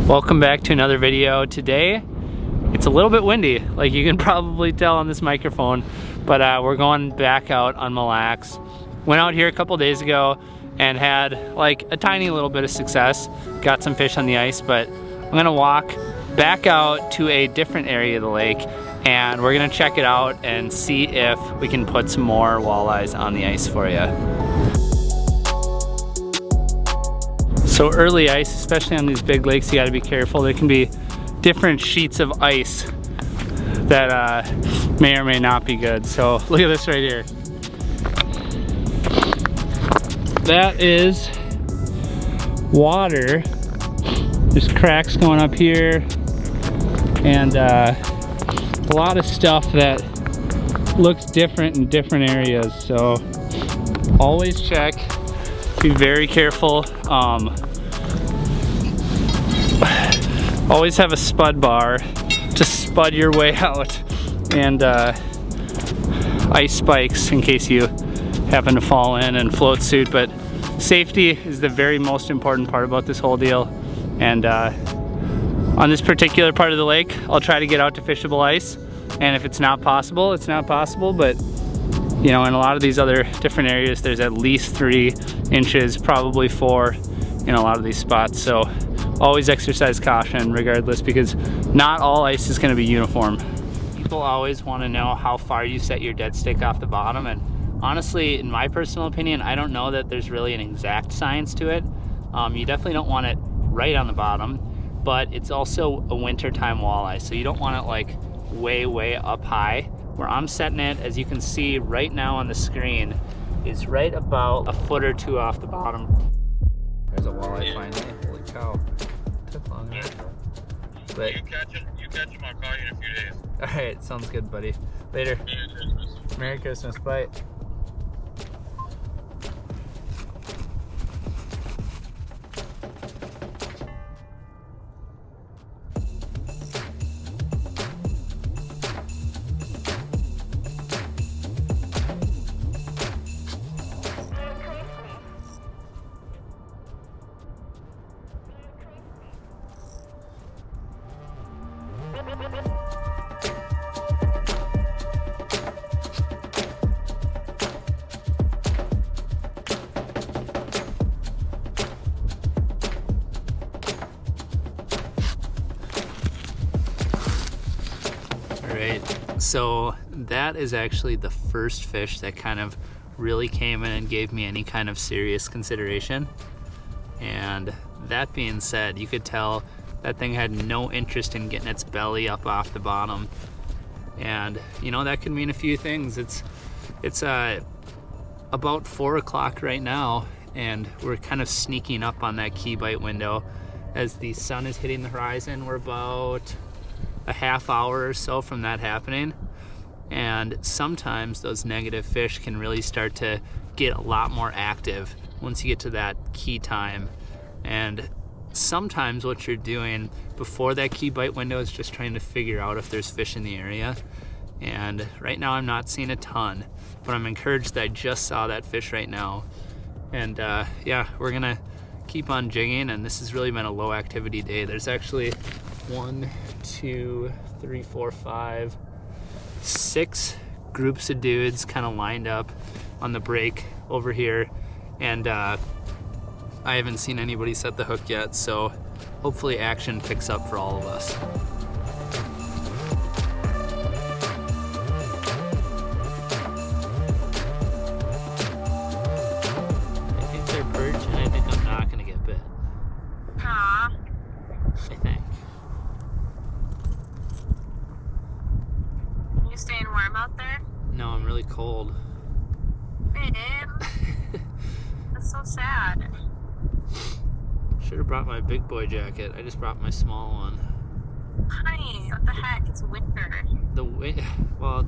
Welcome back to another video. Today it's a little bit windy, like you can probably tell on this microphone, but we're going back out on Mille Lacs. Went out here a couple days ago and had like a tiny little bit of success. Got some fish on the ice, but I'm gonna walk back out to a different area of the lake and we're gonna check it out and see if we can put some more walleyes on the ice for you. So early ice, especially on these big lakes, you gotta be careful. There can be different sheets of ice that may or may not be good. So look at this right here. That is water. There's cracks going up here and a lot of stuff that looks different in different areas. So always check, be very careful. Always have a spud bar to spud your way out, and ice spikes in case you happen to fall in, and float suit. But safety is the very most important part about this whole deal. And on this particular part of the lake, I'll try to get out to fishable ice, and if it's not possible, it's not possible. But you know, in a lot of these other different areas, there's at least 3 inches, probably 4 in a lot of these spots. So always exercise caution regardless, because not all ice is going to be uniform. People always want to know how far you set your dead stick off the bottom, and honestly, in my personal opinion, I don't know that there's really an exact science to it. You definitely don't want it right on the bottom, but it's also a wintertime walleye, so you don't want it like way up high. Where I'm setting it, as you can see right now on the screen, is right about 1 foot or 2 off the bottom. There's a walleye finally. Holy cow. Took long enough. But you catch him, I'll call you in a few days. Alright, sounds good, buddy. Later. Merry Christmas. Merry Christmas, bye. Alright, so that is actually the first fish that kind of really came in and gave me any kind of serious consideration. And that being said, you could tell that thing had no interest in getting its belly up off the bottom. And you know, that could mean a few things. It's about 4 o'clock right now, and we're kind of sneaking up on that key bite window. As the sun is hitting the horizon, we're about a half hour or so from that happening. And sometimes those negative fish can really start to get a lot more active once you get to that key time. And sometimes what you're doing before that key bite window is just trying to figure out if there's fish in the area. And right now I'm not seeing a ton, but I'm encouraged that I just saw that fish right now. And yeah, we're gonna keep on jigging, and this has really been a low activity day. There's actually 1, 2, 3, 4, 5, 6 groups of dudes kind of lined up on the break over here, and I haven't seen anybody set the hook yet, so hopefully action picks up for all of us. I think they're perch, and I think I'm not gonna get bit. Aww. I think. You staying warm out there? No, I'm really cold. Babe. That's so sad. Should have brought my big boy jacket. I just brought my small one. Honey, what the heck? It's winter. The wind, well,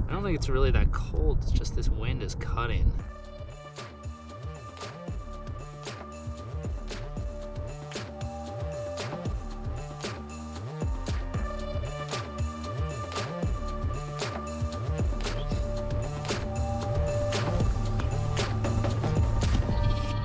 I don't think it's really that cold. It's just this wind is cutting.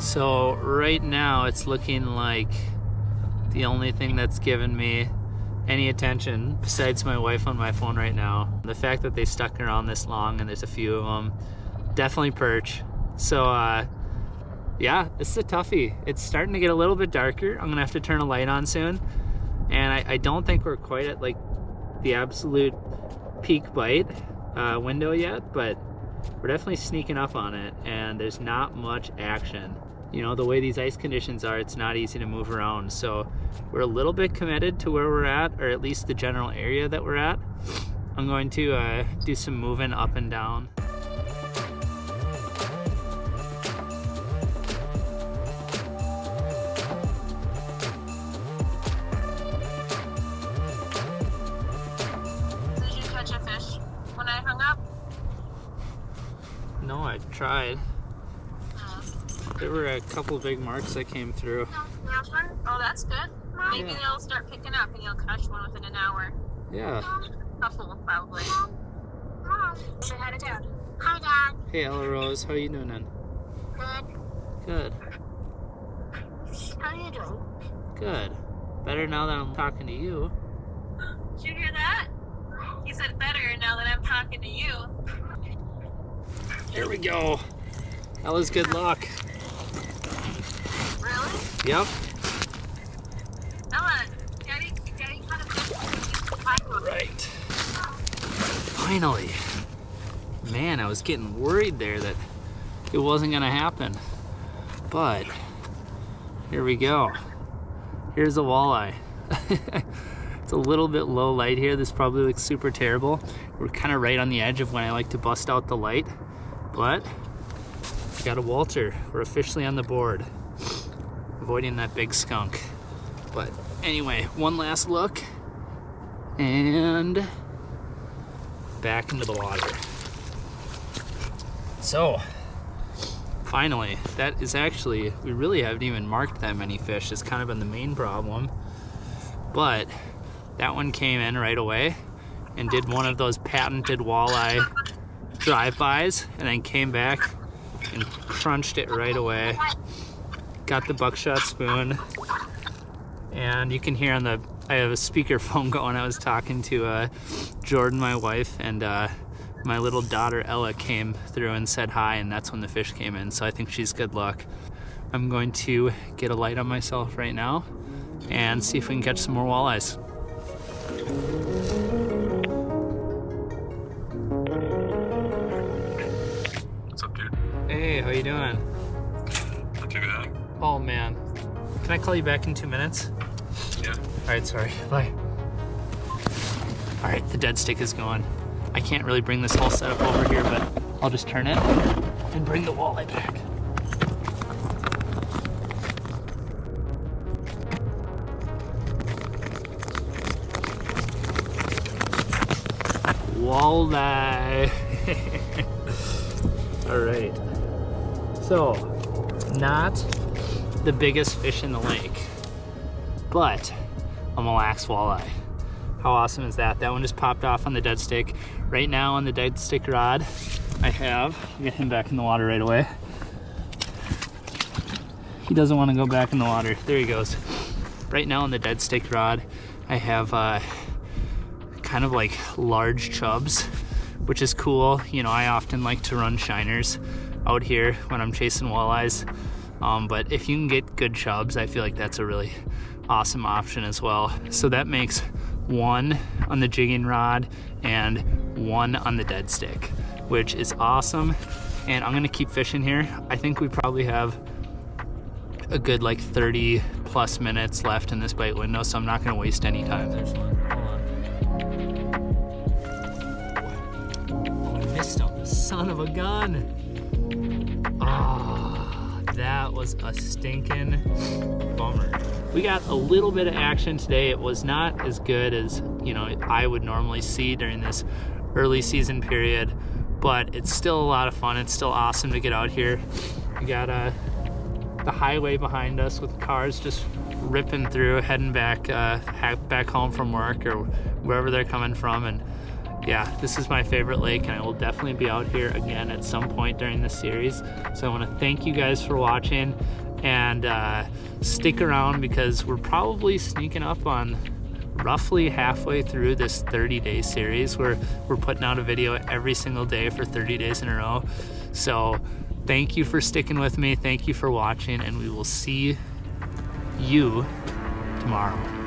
So right now it's looking like the only thing that's given me any attention besides my wife on my phone right now. The fact that they stuck around this long and there's a few of them, definitely perch. So yeah, this is a toughie. It's starting to get a little bit darker. I'm gonna have to turn a light on soon. And I don't think we're quite at like the absolute peak bite window yet, but we're definitely sneaking up on it, and there's not much action. You know, the way these ice conditions are, it's not easy to move around. So we're a little bit committed to where we're at, or at least the general area that we're at. I'm going to do some moving up and down. Did you catch a fish when I hung up? No, I tried. There were a couple big marks that came through. Oh, that's good. Maybe they'll start picking up and you'll catch one within an hour. Yeah. Couple, probably. Say hi to Dad. Hi, Dad. Hey, Ella Rose, how you doing? Good. Good. How are you doing? Good. Better now that I'm talking to you. Did you hear that? He said better now that I'm talking to you. There we go. Ella's good luck. Really? Yep. Ella, Daddy caught a fish. Right. Finally. Man, I was getting worried there that it wasn't gonna happen. But here we go. Here's a walleye. It's a little bit low light here. This probably looks super terrible. We're kind of right on the edge of when I like to bust out the light. But I got a Walter. We're officially on the board. Avoiding that big skunk. But anyway, one last look. And back into the water. So, finally, that is actually, we really haven't even marked that many fish. It's kind of been the main problem. But that one came in right away and did one of those patented walleye drive-bys, and then came back and crunched it right away. Got the buckshot spoon, and you can hear on the, I have a speakerphone going. I was talking to Jordan, my wife, and my little daughter Ella came through and said hi, and that's when the fish came in. So I think she's good luck. I'm going to get a light on myself right now and see if we can catch some more walleyes. What's up, dude? Hey, how you doing? Not too bad. Oh man, can I call you back in 2 minutes? Yeah. All right, sorry, bye. All right, the dead stick is going. I can't really bring this whole setup over here, but I'll just turn it and bring the walleye back. Walleye. All right. So, not the biggest fish in the lake, but a Mille Lacs walleye. How awesome is that? That one just popped off on the dead stick. Right now on the dead stick rod, I have, get him back in the water right away. He doesn't want to go back in the water. There he goes. Right now on the dead stick rod, I have kind of like large chubs, which is cool. You know, I often like to run shiners out here when I'm chasing walleyes. But if you can get good chubs, I feel like that's a really awesome option as well. So that makes one on the jigging rod and one on the dead stick, which is awesome. And I'm gonna keep fishing here. I think we probably have a good like 30 plus minutes left in this bite window, so I'm not gonna waste any time. There's one, hold on. Oh, I missed him, son of a gun. Ah, that was a stinking bummer. We got a little bit of action today. It was not as good as, you know, I would normally see during this early season period, but it's still a lot of fun. It's still awesome to get out here. We got the highway behind us with cars just ripping through, heading back back home from work or wherever they're coming from. And yeah, this is my favorite lake, and I will definitely be out here again at some point during this series. So I want to thank you guys for watching. and stick around because we're probably sneaking up on roughly halfway through this 30-day series where we're putting out a video every single day for 30 days in a row. So thank you for sticking with me. Thank you for watching, and we will see you tomorrow.